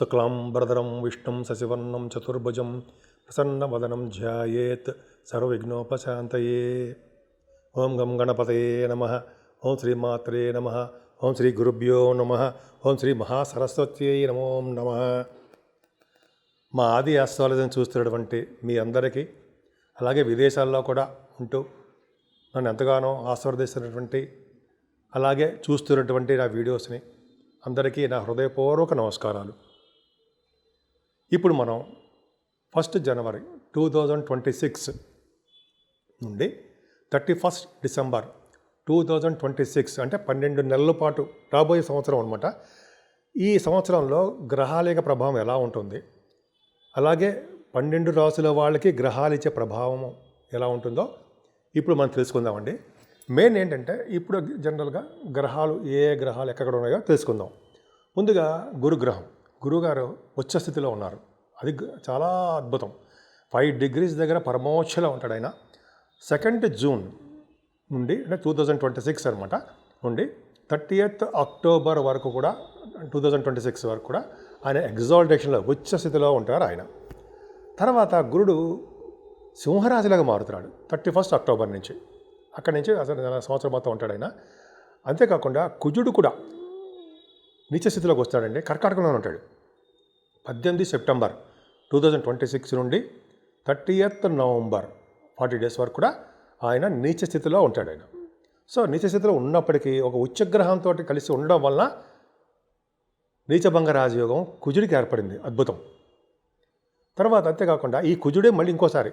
శుక్లాంబరధరం విష్ణుం శశివర్ణం చతుర్భుజం ప్రసన్నవదనం ధ్యాయేత్ సర్వవిఘ్నోపశాంతయే. ఓం గం గణపతయే నమః. ఓం శ్రీమాత్రే నమః. ఓం శ్రీ గురుభ్యో నమః. ఓం శ్రీ మహాసరస్వత్యై నమో నమః. మా ఆది ఆస్ట్రాలజీని చూస్తున్నటువంటి మీ అందరికీ, అలాగే విదేశాల్లో కూడా ఉంటూ నన్ను ఎంతగానో ఆశీర్వదిస్తున్నటువంటి, అలాగే చూస్తున్నటువంటి నా వీడియోస్ని అందరికీ నా హృదయపూర్వక నమస్కారాలు. ఇప్పుడు మనం 1 జనవరి 2026 నుండి 31 డిసెంబర్ 2026 అంటే 12 నెలల పాటు రాబోయే సంవత్సరం అనమాట. ఈ సంవత్సరంలో గ్రహాల యొక్క ప్రభావం ఎలా ఉంటుంది, అలాగే 12 రాసుల వాళ్ళకి గ్రహాలు ఇచ్చే ప్రభావం ఎలా ఉంటుందో ఇప్పుడు మనం తెలుసుకుందామండి. మెయిన్ ఏంటంటే ఇప్పుడు జనరల్గా గ్రహాలు ఏ గ్రహాలు ఎక్కడ ఉన్నాయో తెలుసుకుందాం. ముందుగా గురుగ్రహం, గురువుగారు ఉచ్చ స్థితిలో ఉన్నారు. అది చాలా అద్భుతం. 5 degrees దగ్గర పరమోచ్చలో ఉంటాడు ఆయన. 2nd జూన్ నుండి అంటే 2026 అనమాట నుండి 30th అక్టోబర్ వరకు కూడా 2026 వరకు కూడా ఆయన ఎగ్జాల్టేషన్లో ఉచ్చ స్థితిలో ఉంటారు ఆయన. తర్వాత గురుడు సింహరాశిలాగా మారుతున్నాడు 31st అక్టోబర్ నుంచి. అక్కడి నుంచి అసలు సంవత్సరం మొత్తం ఉంటాడు ఆయన. అంతేకాకుండా కుజుడు కూడా నీచ స్థితిలోకి వస్తాడండి, కర్కాటకంలో ఉంటాడు. 18 సెప్టెంబర్ 2026 నుండి 30th నవంబర్ 40 days వరకు కూడా ఆయన నీచ స్థితిలో ఉంటాడు ఆయన. సో నీచ స్థితిలో ఉన్నప్పటికీ ఒక ఉచ్చగ్రహంతో కలిసి ఉండడం వలన నీచభంగ రాజయోగం కుజుడికి ఏర్పడింది. అద్భుతం. తర్వాత అంతేకాకుండా ఈ కుజుడే మళ్ళీ ఇంకోసారి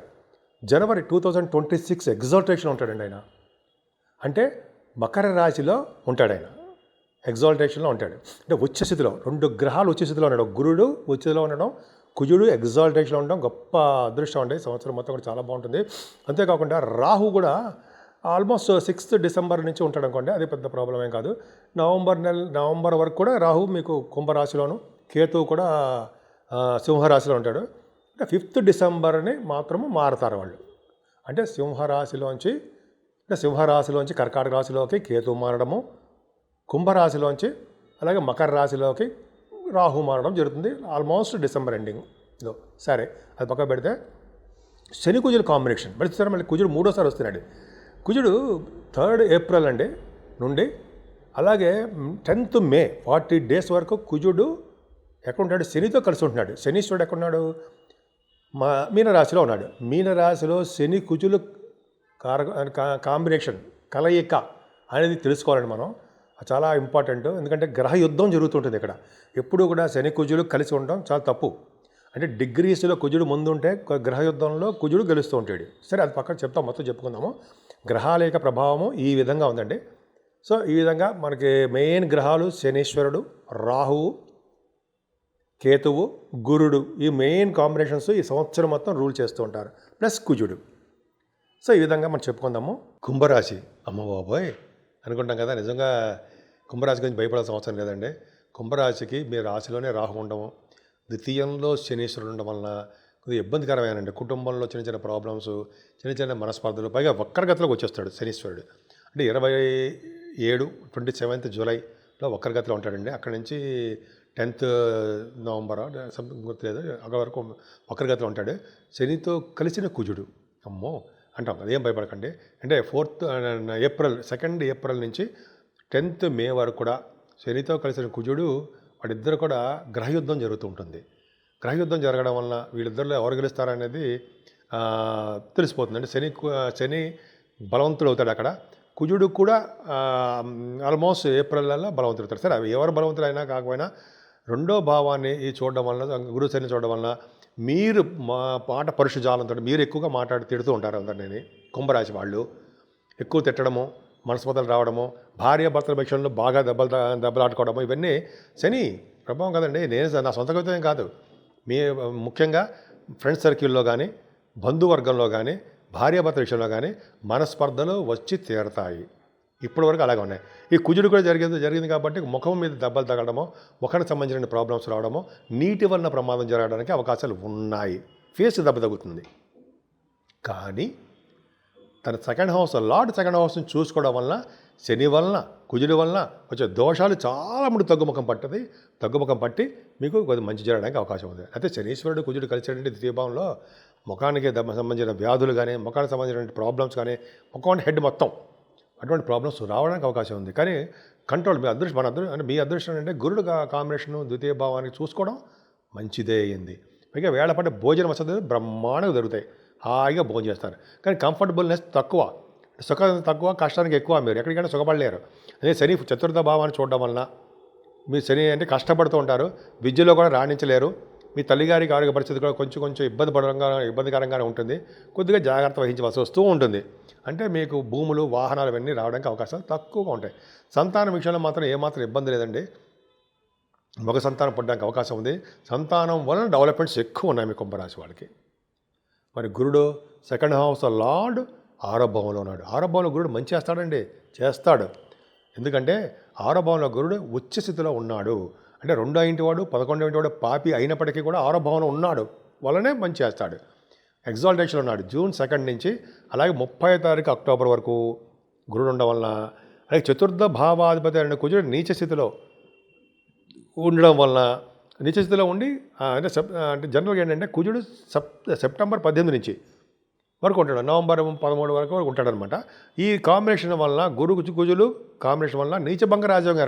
జనవరి 2026 ఎగ్జాల్టేషన్ ఉంటాడండి ఆయన. అంటే మకర రాశిలో ఉంటాడు ఆయన, ఎగ్జాల్టేషన్లో ఉంటాడు. అంటే ఉచ్చస్థితిలో 2 గ్రహాలు ఉచ్చస్థితిలో ఉండడం, గురుడు ఉచ్చలో ఉండడం, కుజుడు ఎగ్జాల్టేషన్లో ఉండడం గొప్ప అదృష్టం అండి. సంవత్సరం మొత్తం కూడా చాలా బాగుంటుంది. అంతేకాకుండా రాహు కూడా ఆల్మోస్ట్ 6th డిసెంబర్ నుంచి ఉంటాడు అనుకోండి, అది పెద్ద ప్రాబ్లం ఏం కాదు. నవంబర్ వరకు కూడా రాహు మీకు కుంభరాశిలోను, కేతువు కూడా సింహరాశిలో ఉంటాడు. అంటే 5th డిసెంబర్ని మాత్రము మారుతారు వాళ్ళు. అంటే సింహరాశిలోంచి కర్కాటక రాశిలోకి కేతువు మారడము, కుంభరాశిలోంచి అలాగే మకర రాశిలోకి రాహు మారడం జరుగుతుంది ఆల్మోస్ట్ డిసెంబర్ ఎండింగ్లో. సరే, అది పక్క పెడితే శని కుజుల కాంబినేషన్ మళ్ళీ కుజుడు 3వసారి వస్తున్నాడు. కుజుడు 3rd ఏప్రిల్ అండి నుండి అలాగే 10th మే 40 days వరకు కుజుడు ఎక్కడ ఉంటాడు, శనితో కలిసి ఉంటున్నాడు. శనీశ్వరుడు ఎక్కడున్నాడు, మీనరాశిలో ఉన్నాడు. మీనరాశిలో శని కుజులు కాంబినేషన్ కలయిక అనేది తెలుసుకోవాలండి మనం. చాలా ఇంపార్టెంట్. ఎందుకంటే గ్రహ యుద్ధం జరుగుతుంటుంది ఇక్కడ. ఎప్పుడూ కూడా శని కుజులు కలిసి ఉండడం చాలా తప్పు. అంటే డిగ్రీస్లో కుజుడు ముందుంటే గ్రహ యుద్ధంలో కుజుడు గెలుస్తూ ఉంటాడు. సరే, అది పక్కన చెప్తాం, మొత్తం చెప్పుకుందాము. గ్రహాల యొక్క ప్రభావము ఈ విధంగా ఉందండి. సో ఈ విధంగా మనకి మెయిన్ గ్రహాలు శనీశ్వరుడు, రాహువు, కేతువు, గురుడు, ఈ మెయిన్ కాంబినేషన్స్ ఈ సంవత్సరం మొత్తం రూల్ చేస్తూ ఉంటారు, ప్లస్ కుజుడు. సో ఈ విధంగా మనం చెప్పుకుందాము. కుంభరాశి, అమ్మ బాబోయ్ అనుకుంటాం కదా, నిజంగా కుంభరాశి గురించి భయపడాల్సిన అవసరం లేదండి. కుంభరాశికి మీ రాశిలోనే రాహు ఉండము, ద్వితీయంలో శనీశ్వరుడు ఉండడం వలన కొద్దిగా ఇబ్బందికరమేనండి. కుటుంబంలో చిన్న చిన్న ప్రాబ్లమ్స్, చిన్న చిన్న మనస్పర్ధలు, పైగా వక్రగతిలోకి వచ్చేస్తాడు శనీశ్వరుడు. అంటే 27th జూలైలో వక్రగతిలో ఉంటాడండి. అక్కడి నుంచి 10th నవంబర్ సంథింగ్ గుర్తులేదు, అక్కడ వరకు వక్రగతిలో ఉంటాడు. శనితో కలిసిన కుజుడు, అమ్మో అంటాం, అదేం భయపడకండి. అంటే 2nd ఏప్రిల్ నుంచి 10th మే వరకు కూడా శనితో కలిసిన కుజుడు, వాడిద్దరు కూడా గ్రహయుద్ధం జరుగుతూ ఉంటుంది. గ్రహయుద్ధం జరగడం వలన వీళ్ళిద్దరిలో ఎవరు గెలుస్తారనేది తెలిసిపోతుంది. అంటే శని బలవంతుడు అవుతాడు అక్కడ, కుజుడు కూడా ఆల్మోస్ట్ ఏప్రిల్లో బలవంతుడు అవుతాడు. సరే, ఎవరు బలవంతుడు అయినా కాకపోయినా 2వ భావాన్ని ఈ చూడడం వలన, గురు శని చూడడం వలన మీరు మాట పరుషజాలంతో మీరు ఎక్కువగా తిడుతూ ఉంటారు అందరినీ. కుంభరాశి వాళ్ళు ఎక్కువ తిట్టడము, మనస్పర్ధలు రావడము, భార్యాభర్తల విషయంలో బాగా దెబ్బలాడుకోవడము, ఇవన్నీ శని ప్రభావం కదండి. నా సొంత కవిత్వం కాదు. ముఖ్యంగా ఫ్రెండ్స్ సర్కిల్లో కానీ, బంధువర్గంలో కానీ, భార్యాభర్తల విషయంలో కానీ మనస్పర్ధలు వచ్చి తీరతాయి. ఇప్పటి వరకు అలాగే ఉన్నాయి. ఈ కుజుడు కూడా జరిగింది కాబట్టి ముఖం మీద దెబ్బలు తగలడమో, ఒకరికి సంబంధించిన ప్రాబ్లమ్స్ రావడమో, నీటి వలన ప్రమాదం జరగడానికి అవకాశాలు ఉన్నాయి. ఫేస్ దెబ్బ తగ్గుతుంది. కానీ తన సెకండ్ హౌస్ని చూసుకోవడం వలన శని వలన కుజుడి వలన వచ్చే దోషాలు చాలా ముందు తగ్గుముఖం పట్టి మీకు కొద్ది మంచి జరగడానికి అవకాశం ఉంది. అయితే శనీశ్వరుడు కుజుడు కలిసేటువంటి ద్వితీయ భావంలో ముఖానికి సంబంధించిన వ్యాధులు కానీ ముఖానికి సంబంధించిన ప్రాబ్లమ్స్ కానీ ముఖం హెడ్ మొత్తం అటువంటి ప్రాబ్లమ్స్ రావడానికి అవకాశం ఉంది. కానీ కంట్రోల్ మీ అదృష్టం అంటే గురుడు కాంబినేషను ద్వితీయ భావానికి చూసుకోవడం మంచిదే అయింది. పైగా వేళపడ్డ భోజనం వసతులు బ్రహ్మాండంగా దొరుకుతాయి, హాయిగా భోజనం చేస్తారు. కానీ కంఫర్టబుల్నెస్ తక్కువ, సుఖం తక్కువ, కష్టానికి ఎక్కువ. మీరు ఎక్కడికైనా సుఖపడలేరు. అదే శని చతుర్థ భావాన్ని చూడడం వలన మీ శని అంటే కష్టపడుతూ ఉంటారు, విద్యలో కూడా రాణించలేరు. మీ తల్లిగారికి ఆరోగ్య పరిస్థితి కూడా కొంచెం ఇబ్బందికరంగానే ఉంటుంది. కొద్దిగా జాగ్రత్త వహించవలసి వస్తూ ఉంటుంది. అంటే మీకు భూములు వాహనాలు ఇవన్నీ రావడానికి అవకాశాలు తక్కువగా ఉంటాయి. సంతానం విషయంలో మాత్రం ఏమాత్రం ఇబ్బంది లేదండి. మగ సంతానం పడడానికి అవకాశం ఉంది. సంతానం వలన డెవలప్మెంట్స్ ఎక్కువ ఉన్నాయి మీ కుంభరాశి వాళ్ళకి. మరి గురుడు సెకండ్ హౌస్ లార్డ్ 6వ భావంలో ఉన్నాడు. 6వ భావంలో గురుడు మంచి చేస్తాడు. ఎందుకంటే 6వ భావంలో గురుడు ఉచ్చ స్థితిలో ఉన్నాడు. అంటే 2వ ఇంటివాడు 11వ ఇంటివాడు పాపి అయినప్పటికీ కూడా 6వ భావంలో ఉన్నాడు వల్లనే మంచి చేస్తాడు. ఎగ్జాల్టేషన్ ఉన్నాడు జూన్ 2 నుంచి, అలాగే 30వ తారీఖు అక్టోబర్ వరకు గురుడు ఉండడం వలన, అలాగే చతుర్థ భావాధిపతి అయిన కుజుడు నీచ స్థితిలో ఉండడం వలన, నీచ స్థితిలో ఉండి అంటే జనరల్గా ఏంటంటే కుజుడు సెప్టెంబర్ 18 నుంచి వరకు ఉంటాడు, నవంబర్ 13 వరకు ఉంటాడనమాట. ఈ కాంబినేషన్ వలన కుజులు కాంబినేషన్ వలన నీచభంగ రాజయోగం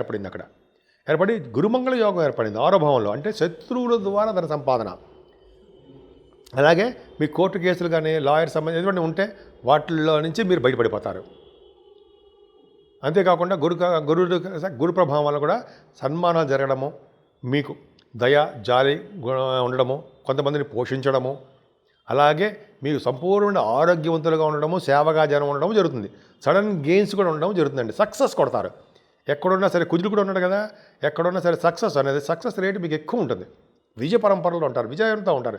ఏర్పడి గురుమంగళ యోగం ఏర్పడింది 6వ భావంలో. అంటే శత్రువుల ద్వారా ధన సంపాదన. అలాగే మీ కోర్టు కేసులు కానీ లాయర్ సంబంధించి ఎటువంటి ఉంటే వాటిల్లో నుంచి మీరు బయటపడిపోతారు. అంతేకాకుండా గురు ప్రభావం వల్ల కూడా సన్మానాలు జరగడము, మీకు దయ జాలి ఉండడము, కొంతమందిని పోషించడము, అలాగే మీకు సంపూర్ణ ఆరోగ్యవంతులుగా ఉండడము, సేవగా జనం ఉండడం జరుగుతుంది. సడన్ గెయిన్స్ కూడా ఉండడం జరుగుతుందండి. సక్సెస్ కొడతారు. ఎక్కడున్నా సరే, కుజుడు కూడా ఉన్నాడు కదా, ఎక్కడున్నా సరే సక్సెస్ రేటు మీకు ఎక్కువ ఉంటుంది. విజయ పరంపరలో ఉంటారు, విజయంతో ఉంటారు.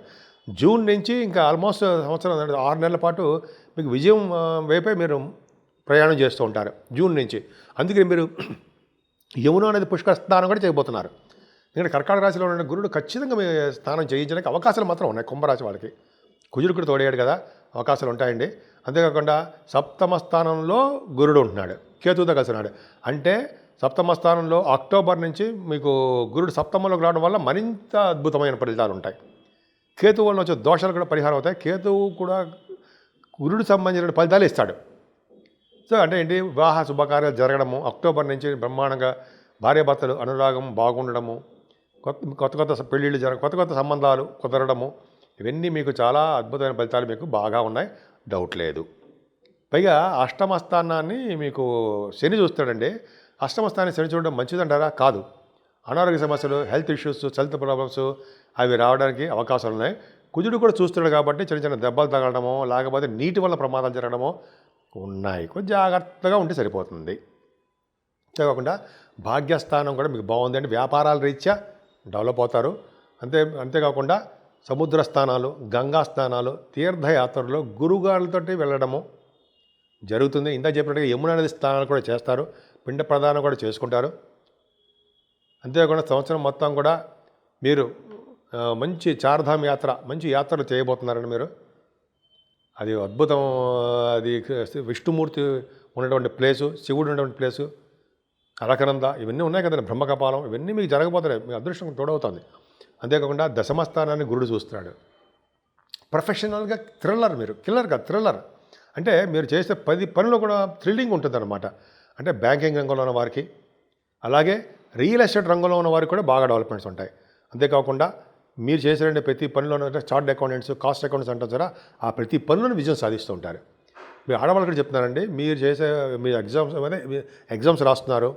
జూన్ నుంచి ఇంకా ఆల్మోస్ట్ సంవత్సరం 6 నెలల పాటు మీకు విజయం వైపే మీరు ప్రయాణం చేస్తూ ఉంటారు జూన్ నుంచి. అందుకే మీరు యమున నది పుష్కర స్నానం కూడా చేయబోతున్నారు. ఎందుకంటే కర్కాటక రాశిలో ఉన్న గురుడు ఖచ్చితంగా మీ స్నానం చేయించడానికి అవకాశాలు మాత్రం ఉన్నాయి కుంభరాశి వాళ్ళకి. కుజుడు కూడా తోడేయాడు కదా, అవకాశాలు ఉంటాయండి. అంతేకాకుండా 7వ స్థానంలో గురుడు ఉంటున్నాడు, కేతువుతో కలిసినాడు. అంటే 7వ స్థానంలో అక్టోబర్ నుంచి మీకు గురుడు సప్తమంలోకి రావడం వల్ల మరింత అద్భుతమైన ఫలితాలు ఉంటాయి. కేతువు వల్ల వచ్చే దోషాలు కూడా పరిహారం అవుతాయి. కేతువు కూడా గురుడు సంబంధించిన ఫలితాలు ఇస్తాడు. సో అంటే ఏంటి, వివాహ శుభకార్యాలు జరగడము, అక్టోబర్ నుంచి బ్రహ్మాండంగా భార్యాభర్తలు అనురాగం బాగుండడము, కొత్త పెళ్ళిళ్ళు కొత్త సంబంధాలు కుదరడము, ఇవన్నీ మీకు చాలా అద్భుతమైన ఫలితాలు మీకు బాగా ఉన్నాయి, డౌట్ లేదు. పైగా 8వ స్థానాన్ని మీకు శని చూస్తాడండి. 8వ స్థానాన్ని శని చూడడం మంచిదంటారా? కాదు. అనారోగ్య సమస్యలు, హెల్త్ ఇష్యూస్, హెల్త్ ప్రాబ్లమ్స్ అవి రావడానికి అవకాశాలు ఉన్నాయి. కుజుడు కూడా చూస్తున్నాడు కాబట్టి చిన్న దెబ్బలు తగలడమో లేకపోతే నీటి వల్ల ప్రమాదాలు జరగడమో ఉన్నాయి. కొంచెం జాగ్రత్తగా ఉంటే సరిపోతుంది. అంతేకాకుండా భాగ్యస్థానం కూడా మీకు బాగుంది అంటే వ్యాపారాల రీత్యా డెవలప్ అవుతారు. అంతేకాకుండా సముద్ర స్థానాలు, గంగా స్థానాలు, తీర్థయాత్రలు గురుగారులతో వెళ్ళడము జరుగుతుంది. ఇంత చెప్పినట్టుగా యమునా నది స్నానాలు కూడా చేస్తారు, పిండ ప్రదానం కూడా చేసుకుంటారు. అంతేకాకుండా సంవత్సరం మొత్తం కూడా మీరు మంచి చార్ధామ్ యాత్ర, మంచి యాత్రలు చేయబోతున్నారండి మీరు. అది అద్భుతం. అది విష్ణుమూర్తి ఉన్నటువంటి ప్లేసు, శివుడు ఉన్నటువంటి ప్లేసు, అలకనంద ఇవన్నీ ఉన్నాయి కదండి, బ్రహ్మకపాలం, ఇవన్నీ మీకు జరగబోతున్నాయి. మీ అదృష్టం తోడవుతుంది. అంతేకాకుండా 10వ స్థానాన్ని గురుడు చూస్తున్నాడు. ప్రొఫెషనల్గా మీరు థ్రిల్లర్ అంటే మీరు చేసే 10 పనులు కూడా థ్రిల్లింగ్ ఉంటుందన్నమాట. అంటే బ్యాంకింగ్ రంగంలో ఉన్న వారికి, అలాగే రియల్ ఎస్టేట్ రంగంలో ఉన్న వారికి కూడా బాగా డెవలప్మెంట్స్ ఉంటాయి. అంతేకాకుండా మీరు చేసే ప్రతి పనిలోనూ చార్ట్ అకౌంటెంట్స్, కాస్ట్ అకౌంటెంట్స్ అంటారు కదా, ఆ ప్రతి పనులను విజయం సాధిస్తూ ఉంటారు. మీరు ఆడవాళ్ళు కూడా చెప్తున్నారండి, మీరు చేసే మీ ఎగ్జామ్స్ రాస్తున్నారు,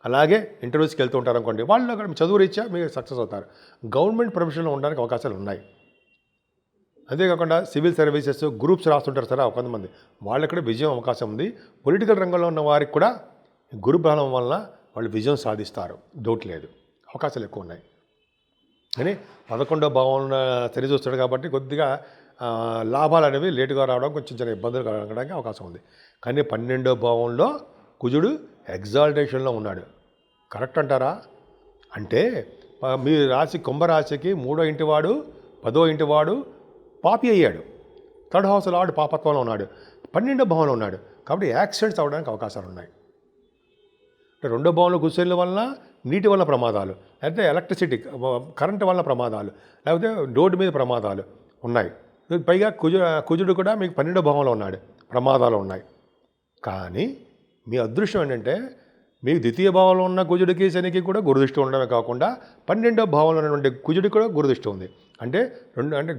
అలాగే ఇంటర్వ్యూస్కి వెళ్తూ ఉంటారు అనుకోండి, వాళ్ళు అక్కడ చదువు రీత్యా మీరు సక్సెస్ అవుతారు. గవర్నమెంట్ ప్రొఫెషన్లో ఉండడానికి అవకాశాలు ఉన్నాయి. అంతేకాకుండా సివిల్ సర్వీసెస్, గ్రూప్స్ రాస్తుంటారు సరే కొంతమంది, వాళ్ళకి కూడా విజయం అవకాశం ఉంది. పొలిటికల్ రంగంలో ఉన్న వారికి కూడా గురు బలం వలన వాళ్ళు విజయం సాధిస్తారు, డౌట్ లేదు, అవకాశాలు ఎక్కువ ఉన్నాయి. కానీ 11వ భావంలో సరి చూస్తాడు కాబట్టి కొద్దిగా లాభాలు అనేవి లేటుగా రావడం, కొంచెం చిన్న ఇబ్బందులు కలగడానికి అవకాశం ఉంది. కానీ 12వ భావంలో కుజుడు ఎగ్జాల్టేషన్లో ఉన్నాడు. కరెక్ట్ అంటారా? అంటే మీ రాశి కుంభరాశికి 3వ ఇంటివాడు 10వ ఇంటివాడు పాపి అయ్యాడు. 3rd హౌస్ లార్డ్ పాపత్వంలో ఉన్నాడు. 12వ భావంలో ఉన్నాడు కాబట్టి యాక్సిడెంట్స్ అవ్వడానికి అవకాశాలు ఉన్నాయి. అంటే 2వ భావంలో కుజుల వల్ల నీటి వల్ల ప్రమాదాలు, లేకపోతే ఎలక్ట్రిసిటీ కరెంటు వల్ల ప్రమాదాలు, లేకపోతే రోడ్డు మీద ప్రమాదాలు ఉన్నాయి. పైగా కుజుడు కూడా మీకు 12వ భావంలో ఉన్నాడు, ప్రమాదాలు ఉన్నాయి. కానీ మీ అదృష్టం ఏంటంటే మీకు ద్వితీయ భావంలో ఉన్న కుజుడికి శనికి కూడా గురుదృష్టి ఉండడమే కాకుండా 12వ భావంలో ఉన్నటువంటి కుజుడికి కూడా గురుదృష్టి ఉంది. అంటే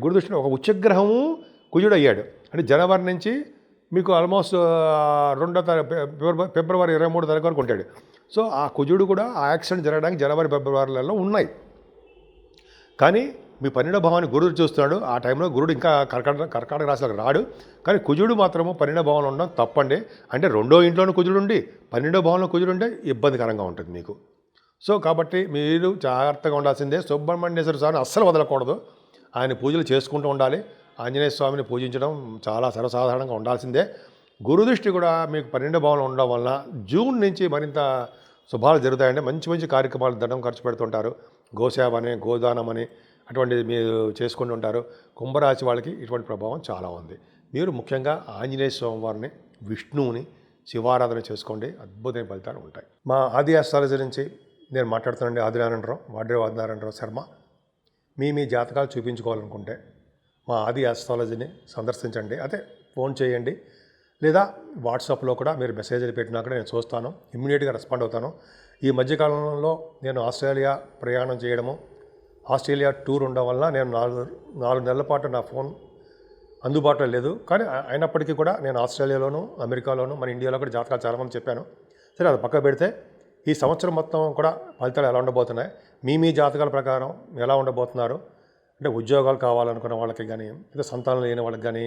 గురుదృష్టి ఒక ఉచ్చగ్రహము కుజుడు అయ్యాడు. అంటే జనవరి నుంచి మీకు ఆల్మోస్ట్ ఫిబ్రవరి 23 తారీఖు వరకు ఉంటాడు. సో ఆ కుజుడు కూడా ఆ యాక్సిడెంట్ జరగడానికి జనవరి ఫిబ్రవరిలలో ఉన్నాయి. కానీ మీ 12వ భావాన్ని గురుడు చూస్తున్నాడు. ఆ టైంలో గురుడు ఇంకా కర్కాటక రాశిలోకి రాడు. కానీ కుజుడు మాత్రము 12వ భావంలో ఉండడం తప్పండి. అంటే 2వ ఇంట్లోనూ కుజుడు ఉండి 12వ భావంలో కుజుడు ఉంటే ఇబ్బందికరంగా ఉంటుంది మీకు. సో కాబట్టి మీరు జాగ్రత్తగా ఉండాల్సిందే. సుబ్రహ్మణ్యేశ్వర స్వామిని అస్సలు వదలకూడదు. ఆయన పూజలు చేసుకుంటూ ఉండాలి. ఆంజనేయ స్వామిని పూజించడం చాలా సర్వసాధారణంగా ఉండాల్సిందే. గురుదృష్టి కూడా మీకు 12వ భావంలో ఉండడం వలన జూన్ నుంచి మరింత శుభాలు జరుగుతాయండి. మంచి మంచి కార్యక్రమాలు ధనం ఖర్చు పెడుతుంటారు. గోసేవ అని, గోదానం అని అటువంటిది మీరు చేసుకుంటూ ఉంటారు. కుంభరాశి వాళ్ళకి ఇటువంటి ప్రభావం చాలా ఉంది. మీరు ముఖ్యంగా ఆంజనేయ స్వామి వారిని, విష్ణువుని శివారాధన చేసుకోండి, అద్భుతమైన ఫలితాలు ఉంటాయి. మా ఆది ఆస్ట్రాలజీ నుంచి నేను మాట్లాడుతానండి. ఆదినారాయణరావు శర్మ. మీ జాతకాలు చూపించుకోవాలనుకుంటే మా ఆది ఆస్ట్రాలజీని సందర్శించండి. అదే ఫోన్ చేయండి, లేదా వాట్సాప్లో కూడా మీరు మెసేజ్లు పెట్టినా కూడా నేను చూస్తాను, ఇమ్మీడియట్గా రెస్పాండ్ అవుతాను. ఈ మధ్యకాలంలో నేను ఆస్ట్రేలియా ప్రయాణం చేయడము, ఆస్ట్రేలియా టూర్ ఉండడం వల్ల నేను 4 నెలల పాటు నా ఫోన్ అందుబాటులో లేదు. కానీ అయినప్పటికీ కూడా నేను ఆస్ట్రేలియాలోను, అమెరికాలోను, మన ఇండియాలో కూడా జాతకాలు చాలామంది చెప్పాను. సరే, అది పక్క పెడితే ఈ సంవత్సరం మొత్తం కూడా ఫలితాలు ఎలా ఉండబోతున్నాయి, మీ జాతకాల ప్రకారం ఎలా ఉండబోతున్నారు, అంటే ఉద్యోగాలు కావాలనుకున్న వాళ్ళకి కానీ, లేదా సంతానం లేని వాళ్ళకి కానీ,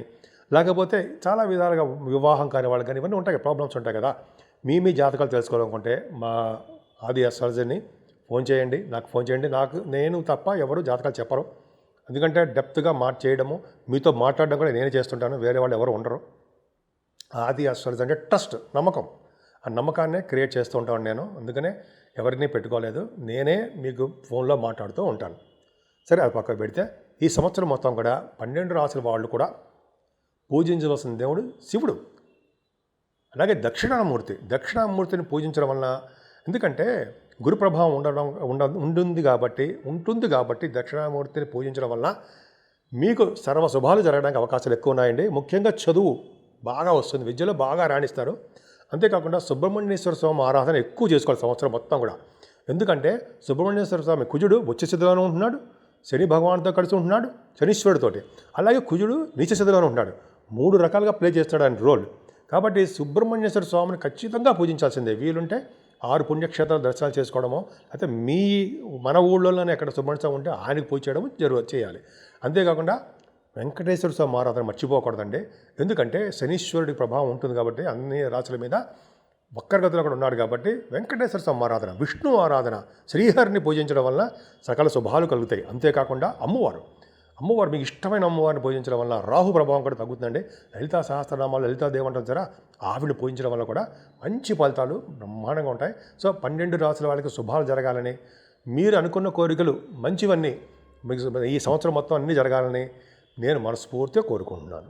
లేకపోతే చాలా విధాలుగా వివాహం కాని వాళ్ళకి కానీ, ఇవన్నీ ఉంటాయి, ప్రాబ్లమ్స్ ఉంటాయి కదా. మీ జాతకాలు తెలుసుకోవాలనుకుంటే మా ఆది ఆస్ట్రాలజీని నాకు ఫోన్ చేయండి. నేను తప్ప ఎవరు జాతకాలు చెప్పరు. ఎందుకంటే డెప్త్గా చేయడము, మీతో మాట్లాడడం కూడా నేనే చేస్తుంటాను, వేరే వాళ్ళు ఎవరు ఉండరు. ఆది ఆస్ట్రాలజీ అంటే ట్రస్ట్, నమ్మకం. ఆ నమ్మకాన్నే క్రియేట్ చేస్తూ ఉంటాను నేను. అందుకనే ఎవరిని పెట్టుకోలేదు, నేనే మీకు ఫోన్లో మాట్లాడుతూ ఉంటాను. సరే, అది పక్కకు పెడితే ఈ సంవత్సరం మొత్తం కూడా 12 రాసుల వాళ్ళు కూడా పూజించవలసిన దేవుడు శివుడు. అలాగే దక్షిణామూర్తిని పూజించడం వలన, ఎందుకంటే గురు ప్రభావం ఉంటుంది కాబట్టి దక్షిణామూర్తిని పూజించడం వలన మీకు సర్వ శుభాలు జరగడానికి అవకాశాలు ఎక్కువ ఉన్నాయండి. ముఖ్యంగా చదువు బాగా వస్తుంది, విద్యలో బాగా రాణిస్తారు. అంతేకాకుండా సుబ్రహ్మణ్యేశ్వర స్వామి ఆరాధన ఎక్కువ చేసుకోవాలి సంవత్సరం మొత్తం కూడా. ఎందుకంటే సుబ్రహ్మణ్యేశ్వర స్వామి కుజుడు ఉచ్చస్థితిలోనే ఉంటున్నాడు, శని భగవాన్తో కలిసి ఉంటున్నాడు, శనీశ్వరుడితోటి. అలాగే కుజుడు నీచస్థితిలోనే ఉంటున్నాడు. 3 రకాలుగా ప్లే చేస్తాడు ఆయన రోల్. కాబట్టి సుబ్రహ్మణ్యేశ్వర స్వామిని ఖచ్చితంగా పూజించాల్సిందే. వీలుంటే 6 పుణ్యక్షేత్రాలు దర్శనాలు చేసుకోవడమో, అయితే మన ఊళ్ళోనే ఎక్కడ సుబ్రహ్మణ్య స్వామి ఉంటే ఆయనకు పూజ చేయడము చేయాలి. అంతేకాకుండా వెంకటేశ్వర స్వామి ఆరాధన మర్చిపోకూడదండి. ఎందుకంటే శనీశ్వరుడి ప్రభావం ఉంటుంది కాబట్టి అన్ని రాశుల మీద వక్రగతిలో కూడా ఉన్నాడు కాబట్టి వెంకటేశ్వర స్వామి ఆరాధన, విష్ణు ఆరాధన, శ్రీహరిని పూజించడం వల్ల సకల శుభాలు కలుగుతాయి. అంతేకాకుండా అమ్మవారు మీకు ఇష్టమైన అమ్మవారిని పూజించడం వల్ల రాహు ప్రభావం కూడా తగ్గుతుందండి. లలితా సహస్రనామాలు, లలితాదేవి అంటారు సరే, ఆవిడని పూజించడం వల్ల కూడా మంచి ఫలితాలు బ్రహ్మాండంగా ఉంటాయి. సో 12 రాసుల వాళ్ళకి శుభాలు జరగాలని, మీరు అనుకున్న కోరికలు మంచివన్నీ మీకు ఈ సంవత్సరం మొత్తం అన్నీ జరగాలని నేను మనస్ఫూర్తిగా కోరుకుంటున్నాను.